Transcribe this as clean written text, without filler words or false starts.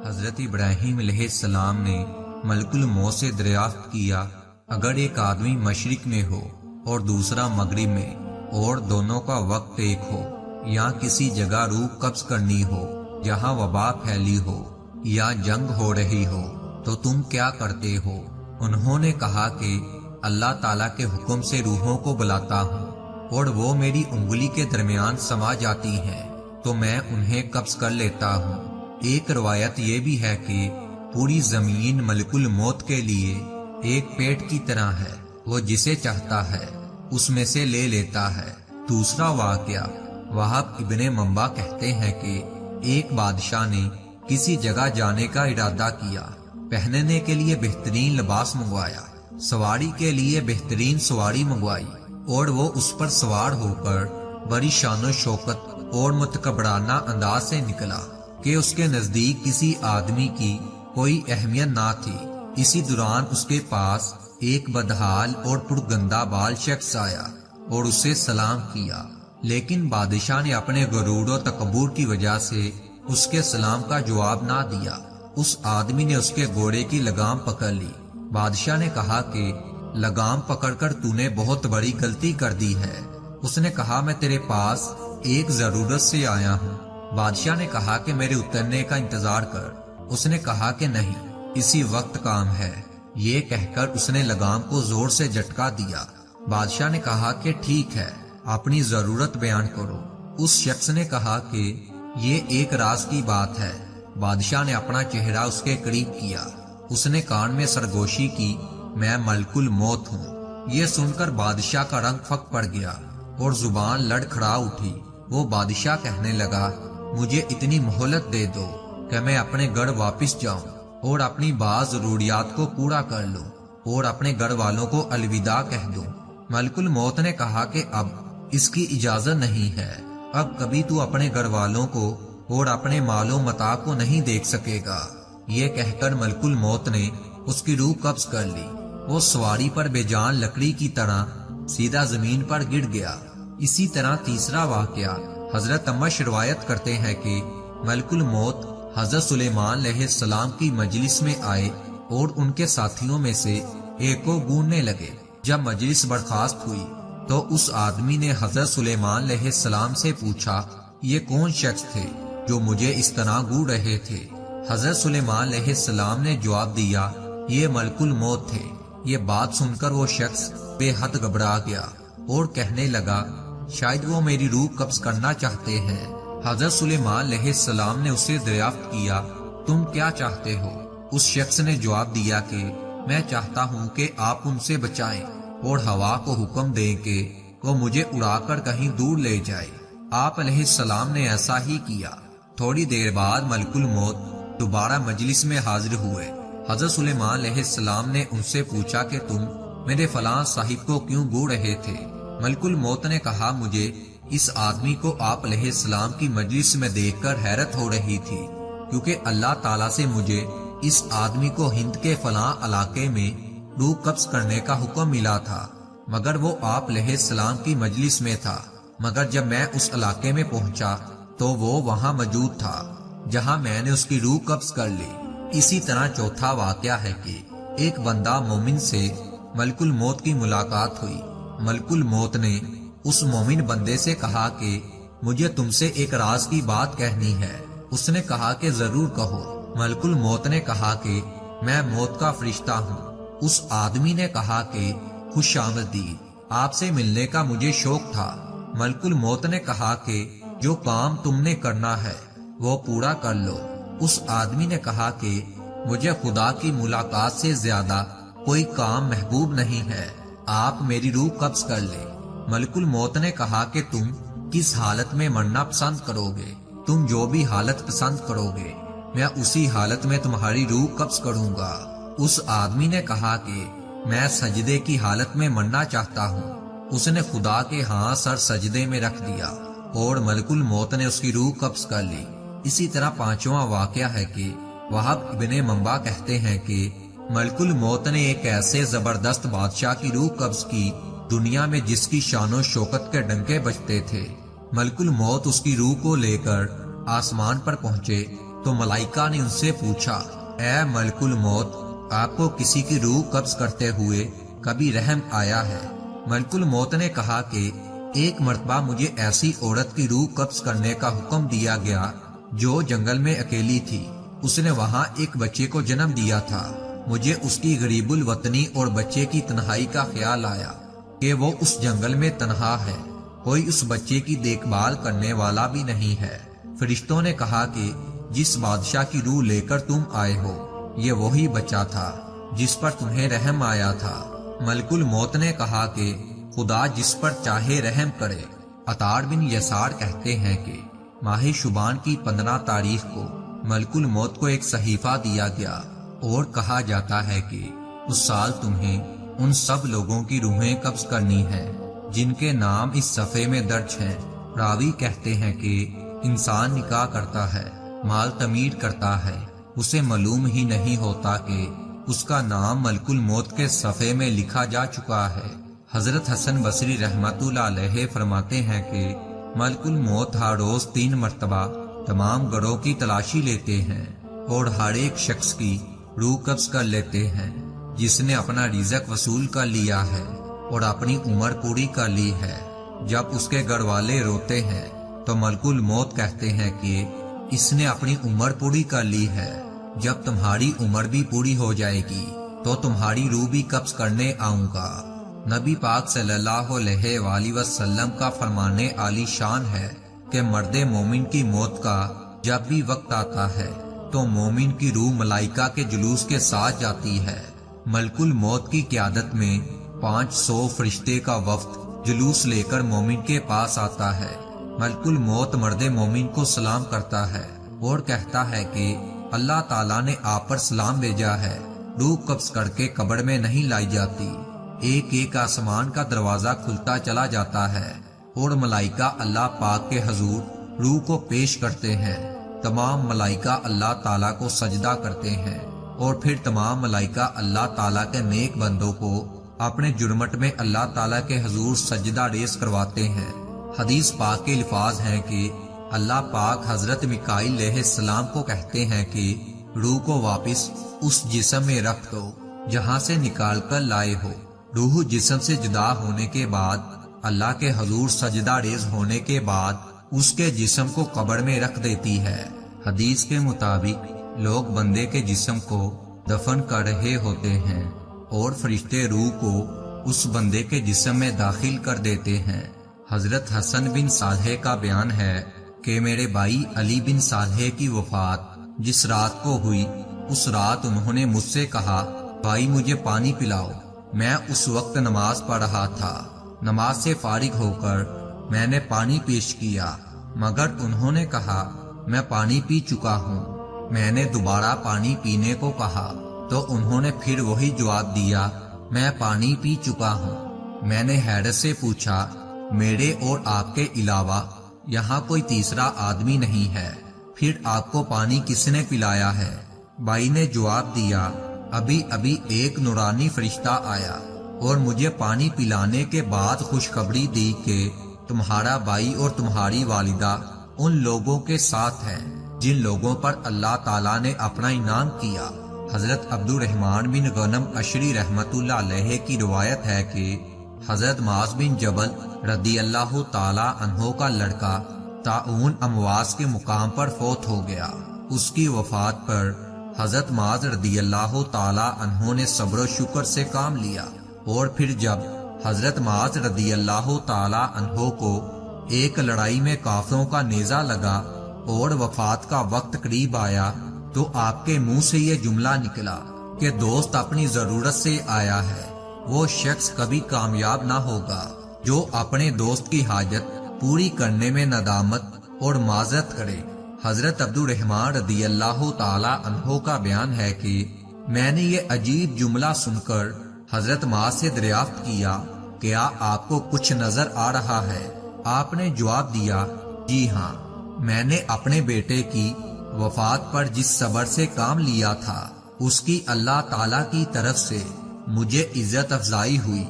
حضرت ابراہیم علیہ السلام نے ملک الموت سے دریافت کیا، اگر ایک آدمی مشرق میں ہو اور دوسرا مغرب میں اور دونوں کا وقت ایک ہو، یا کسی جگہ روح قبض کرنی ہو جہاں وبا پھیلی ہو یا جنگ ہو رہی ہو، تو تم کیا کرتے ہو؟ انہوں نے کہا کہ اللہ تعالیٰ کے حکم سے روحوں کو بلاتا ہوں اور وہ میری انگلی کے درمیان سما جاتی ہیں تو میں انہیں قبض کر لیتا ہوں۔ ایک روایت یہ بھی ہے کہ پوری زمین ملک الموت کے لیے ایک پیٹ کی طرح ہے، وہ جسے چاہتا ہے اس میں سے لے لیتا ہے۔ دوسرا واقعہ، وہاب ابن منبع کہتے ہیں کہ ایک بادشاہ نے کسی جگہ جانے کا ارادہ کیا، پہننے کے لیے بہترین لباس منگوایا، سواری کے لیے بہترین سواری منگوائی، اور وہ اس پر سوار ہو کر بڑی شان و شوکت اور متکبرانہ انداز سے نکلا کہ اس کے نزدیک کسی آدمی کی کوئی اہمیت نہ تھی۔ اسی دوران اس کے پاس ایک بدحال اور پرگندہ بال شخص آیا اور اسے سلام کیا، لیکن بادشاہ نے اپنے غرور و تکبر کی وجہ سے اس کے سلام کا جواب نہ دیا۔ اس آدمی نے اس کے گھوڑے کی لگام پکڑ لی۔ بادشاہ نے کہا کہ لگام پکڑ کر تو نے بہت بڑی غلطی کر دی ہے۔ اس نے کہا میں تیرے پاس ایک ضرورت سے آیا ہوں۔ بادشاہ نے کہا کہ میرے اترنے کا انتظار کر۔ اس نے کہا کہ نہیں، اسی وقت کام ہے۔ یہ کہہ کر اس نے لگام کو زور سے جھٹکا دیا۔ بادشاہ نے کہا کہ ٹھیک ہے، اپنی ضرورت بیان کرو۔ اس شخص نے کہا کہ یہ ایک راز کی بات ہے۔ بادشاہ نے اپنا چہرہ اس کے قریب کیا۔ اس نے کان میں سرگوشی کی، میں ملک الموت ہوں۔ یہ سن کر بادشاہ کا رنگ پھک پڑ گیا اور زبان لڑکھڑا اٹھی۔ وہ بادشاہ کہنے لگا، مجھے اتنی مہلت دے دو کہ میں اپنے گھر واپس جاؤں اور اپنی بعض ضروریات کو پورا کر لوں اور اپنے گھر والوں کو الوداع کہہ دوں۔ ملک الموت نے کہا کہ اب اس کی اجازت نہیں ہے، اب کبھی تو اپنے گھر والوں کو اور اپنے مال و متاع کو نہیں دیکھ سکے گا۔ یہ کہہ کر ملک الموت نے اس کی روح قبض کر لی۔ وہ سواری پر بے جان لکڑی کی طرح سیدھا زمین پر گر گیا۔ اسی طرح تیسرا واقعہ، حضرت امش روایت کرتے ہیں کہ ملک الموت حضرت سلیمان علیہ السلام کی مجلس میں آئے اور ان کے ساتھیوں میں سے ایک کو گوننے لگے۔ جب مجلس برخاست ہوئی تو اس آدمی نے حضرت سلیمان علیہ السلام سے پوچھا، یہ کون شخص تھے جو مجھے اس طرح گون رہے تھے؟ حضرت سلیمان علیہ السلام نے جواب دیا، یہ ملک الموت تھے۔ یہ بات سن کر وہ شخص بے حد گھبرا گیا اور کہنے لگا، شاید وہ میری روح قبض کرنا چاہتے ہیں۔ حضرت سلیمان علیہ السلام نے اسے دریافت کیا، تم کیا چاہتے ہو؟ اس شخص نے جواب دیا کہ میں چاہتا ہوں کہ آپ ان سے بچائیں اور ہوا کو حکم دیں کہ وہ مجھے اڑا کر کہیں دور لے جائے۔ آپ علیہ السلام نے ایسا ہی کیا۔ تھوڑی دیر بعد ملک الموت دوبارہ مجلس میں حاضر ہوئے۔ حضرت سلیمان علیہ السلام نے ان سے پوچھا کہ تم میرے فلاں صاحب کو کیوں گو رہے تھے؟ ملک الموت نے کہا، مجھے اس آدمی کو آپ علیہ السلام کی مجلس میں دیکھ کر حیرت ہو رہی تھی، کیونکہ اللہ تعالیٰ سے مجھے اس آدمی کو ہند کے فلاں علاقے میں روح قبض کرنے کا حکم ملا تھا، مگر وہ آپ علیہ السلام کی مجلس میں تھا۔ مگر جب میں اس علاقے میں پہنچا تو وہ وہاں موجود تھا جہاں میں نے اس کی روح قبض کر لی۔ اسی طرح چوتھا واقعہ ہے کہ ایک بندہ مومن سے ملک الموت کی ملاقات ہوئی۔ ملک الموت نے اس مومن بندے سے کہا کہ مجھے تم سے ایک راز کی بات کہنی ہے۔ اس نے کہا کہ ضرور کہو۔ ملک الموت نے کہا کہ میں موت کا فرشتہ ہوں۔ اس آدمی نے کہا کہ خوش آمدید، آپ سے ملنے کا مجھے شوق تھا۔ ملک الموت نے کہا کہ جو کام تم نے کرنا ہے وہ پورا کر لو۔ اس آدمی نے کہا کہ مجھے خدا کی ملاقات سے زیادہ کوئی کام محبوب نہیں ہے، آپ میری روح قبض کر لیں۔ ملک الموت نے کہا کہ تم کس حالت میں مرنا پسند کرو گے؟ تم جو بھی حالت پسند کرو گے میں اسی حالت میں تمہاری روح قبض کروں گا۔ اس آدمی نے کہا کہ میں سجدے کی حالت میں مرنا چاہتا ہوں۔ اس نے خدا کے ہاں سر سجدے میں رکھ دیا اور ملک الموت نے اس کی روح قبض کر لی۔ اسی طرح پانچواں واقعہ ہے کہ وہاب ابن منبع کہتے ہیں کہ ملک الموت نے ایک ایسے زبردست بادشاہ کی روح قبض کی دنیا میں جس کی شان و شوکت کے ڈنکے بجتے تھے۔ ملک الموت اس کی روح کو لے کر آسمان پر پہنچے تو ملائکہ نے ان سے پوچھا، اے ملک الموت، آپ کو کسی کی روح قبض کرتے ہوئے کبھی رحم آیا ہے؟ ملک الموت نے کہا کہ ایک مرتبہ مجھے ایسی عورت کی روح قبض کرنے کا حکم دیا گیا جو جنگل میں اکیلی تھی۔ اس نے وہاں ایک بچے کو جنم دیا تھا۔ مجھے اس کی غریب الوطنی اور بچے کی تنہائی کا خیال آیا کہ وہ اس جنگل میں تنہا ہے، کوئی اس بچے کی دیکھ بھال کرنے والا بھی نہیں ہے۔ فرشتوں نے کہا کہ جس بادشاہ کی روح لے کر تم آئے ہو یہ وہی بچہ تھا جس پر تمہیں رحم آیا تھا۔ ملک الموت نے کہا کہ خدا جس پر چاہے رحم کرے۔ عطار بن یسار کہتے ہیں کہ ماہ شعبان کی 15 تاریخ کو ملک الموت کو ایک صحیفہ دیا گیا اور کہا جاتا ہے کہ اس سال تمہیں ان سب لوگوں کی روحیں قبض کرنی ہیں جن کے نام اس صفحے میں درج ہیں۔ راوی کہتے ہیں کہ انسان نکاح کرتا ہے، مال تعمیر کرتا ہے، اسے معلوم ہی نہیں ہوتا کہ اس کا نام ملک الموت کے صفحے میں لکھا جا چکا ہے۔ حضرت حسن بصری رحمت اللہ علیہ فرماتے ہیں کہ ملک الموت ہر روز 3 مرتبہ تمام گھروں کی تلاشی لیتے ہیں اور ہر ایک شخص کی روح قبض کر لیتے ہیں جس نے اپنا رزق وصول کر لیا ہے اور اپنی عمر پوری کر لی ہے۔ جب اس کے گھر والے روتے ہیں تو ملک الموت کہتے ہیں کہ اس نے اپنی عمر پوری کر لی ہے، جب تمہاری عمر بھی پوری ہو جائے گی تو تمہاری روح بھی قبض کرنے آؤں گا۔ نبی پاک صلی اللہ علیہ وآلہ وسلم کا فرمان عالی شان ہے کہ مرد مومن کی موت کا جب بھی وقت آتا ہے تو مومن کی روح ملائکہ کے جلوس کے ساتھ جاتی ہے۔ ملک الموت کی قیادت میں 500 فرشتے کا وفد جلوس لے کر مومن کے پاس آتا ہے۔ ملک الموت مرد مومن کو سلام کرتا ہے اور کہتا ہے کہ اللہ تعالیٰ نے آپ پر سلام بھیجا ہے، روح قبض کر کے قبر میں نہیں لائی جاتی۔ ایک ایک آسمان کا دروازہ کھلتا چلا جاتا ہے اور ملائکہ اللہ پاک کے حضور روح کو پیش کرتے ہیں۔ تمام ملائکہ اللہ تعالیٰ کو سجدہ کرتے ہیں اور پھر تمام ملائکہ اللہ تعالیٰ کے نیک بندوں کو اپنے جرمٹ میں اللہ تعالیٰ کے حضور سجدہ ریز کرواتے ہیں۔ حدیث پاک کے الفاظ ہیں کہ اللہ پاک حضرت میکائیل علیہ السلام کو کہتے ہیں کہ روح کو واپس اس جسم میں رکھ دو جہاں سے نکال کر لائے ہو۔ روح جسم سے جدا ہونے کے بعد اللہ کے حضور سجدہ ریز ہونے کے بعد اس کے جسم کو قبر میں رکھ دیتی ہے۔ حدیث کے مطابق لوگ بندے کے جسم کو دفن کر رہے ہوتے ہیں اور فرشتے روح کو اس بندے کے جسم میں داخل کر دیتے ہیں۔ حضرت حسن بن صالح کا بیان ہے کہ میرے بھائی علی بن صالح کی وفات جس رات کو ہوئی اس رات انہوں نے مجھ سے کہا، بھائی مجھے پانی پلاؤ۔ میں اس وقت نماز پڑھ رہا تھا۔ نماز سے فارغ ہو کر میں نے پانی پیش کیا مگر انہوں نے کہا میں پانی پی چکا ہوں۔ میں نے دوبارہ پانی پینے کو کہا تو انہوں نے پھر وہی جواب دیا، میں پانی پی چکا ہوں۔ میں نے حیرت سے پوچھا، میرے اور آپ کے علاوہ یہاں کوئی تیسرا آدمی نہیں ہے، پھر آپ کو پانی کس نے پلایا ہے؟ بھائی نے جواب دیا، ابھی ابھی ایک نورانی فرشتہ آیا اور مجھے پانی پلانے کے بعد خوشخبری دی کہ تمہارا بھائی اور تمہاری والدہ ان لوگوں کے ساتھ ہیں جن لوگوں پر اللہ تعالیٰ نے اپنا انعام کیا۔ حضرت عبد الرحمن بن غنم اشری رحمت اللہ علیہ کی روایت ہے کہ حضرت معاذ بن جبل رضی اللہ تعالیٰ عنہ کا لڑکا طاعون امواس کے مقام پر فوت ہو گیا۔ اس کی وفات پر حضرت معاذ رضی اللہ تعالیٰ عنہ نے صبر و شکر سے کام لیا اور پھر جب حضرت معاذ رضی اللہ تعالیٰ عنہ کو ایک لڑائی میں کافروں کا نیزہ لگا اور وفات کا وقت قریب آیا تو آپ کے منہ سے یہ جملہ نکلا کہ دوست اپنی ضرورت سے آیا ہے، وہ شخص کبھی کامیاب نہ ہوگا جو اپنے دوست کی حاجت پوری کرنے میں ندامت اور معذرت کرے۔ حضرت عبد الرحمن رضی اللہ تعالی عنہ کا بیان ہے کہ میں نے یہ عجیب جملہ سن کر حضرت معاذ سے دریافت کیا، کیا آپ کو کچھ نظر آ رہا ہے؟ آپ نے جواب دیا، جی ہاں، میں نے اپنے بیٹے کی وفات پر جس صبر سے کام لیا تھا اس کی اللہ تعالیٰ کی طرف سے مجھے عزت افزائی ہوئی۔